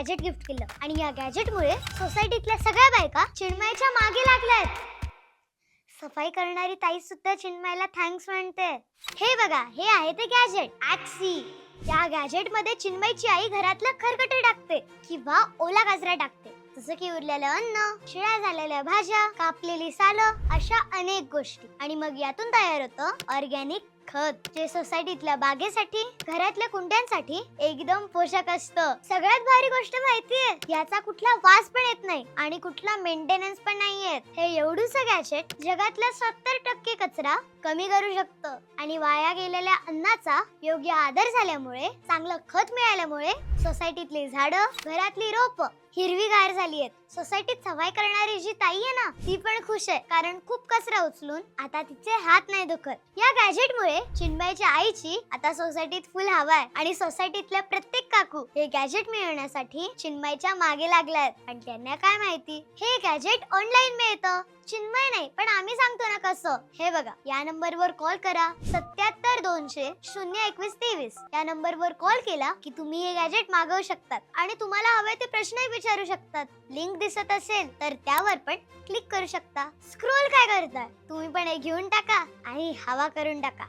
Gadget gift केलं आणि या गॅजेटमुळे सोसायटीतल्या सगळ्या बायका चिन्मयच्या मागे लागल्यात. सफाई करणारी ताई सुद्धा चिन्मयला थँक्स म्हणते. हे बघा, हे आहे ते गॅजेट ॲक्सी. या गॅजेट मध्ये चिन्मयची आई घरातलं खरकटे टाकते किंवा ओला कचरा टाकते, जसं की उरलेलं अन्न, शिळ्या झालेल्या भाज्या, कापलेली सालं, अशा अनेक गोष्टी. आणि मग यातून तयार होतं ऑर्गॅनिक खत, जे सोसायटीतल्या बागेसाठी, घरातल्या कुंड्यांसाठी एकदम पोषक असतं. सगळ्यात भारी गोष्ट माहितीये, याचा कुठला वास पण येत नाही आणि कुठला मेंटेनन्स पण नाहीये. हे एवढूसं गॅजेट जगातला 70% कचरा कमी करू शकतं आणि वाया गेलेल्या अन्नाचा योग्य आदर झाल्यामुळे, चांगलं खत मिळाल्यामुळे सोसायटीतली झाडं, घरातली रोप हिरवीगार झाली आहेत. सोसायटीत सफाई करणारी जी ताई आहे ना, ती पण खुश आहे, कारण खूप कचरा उचलून आता तिचे हात नाही दुखत. या गॅजेटमुळे चिन्मयच्या आईची आता सोसायटीत फुल हवा आहे आणि सोसायटीतल्या प्रत्येक काकू हे गॅजेट मिळवण्यासाठी चिन्मयच्या मागे लागलायत. आणि त्यांना काय माहिती, हे गॅजेट ऑनलाईन मिळतं. चिन्मय नाही, पण आम्ही सांगतो ना कसं. हे बघा, या नंबरवर कॉल करा, 77 200 02123. या नंबरवर कॉल केला की तुम्ही हे गॅजेट मागवू शकतात आणि तुम्हाला हवे ते प्रश्नही विचारू शकतात. लिंक दिसत असेल तर त्यावर पण क्लिक करू शकता. स्क्रोल काय करताय, तुम्ही पण हे घेऊन टाका आणि हवा करून टाका.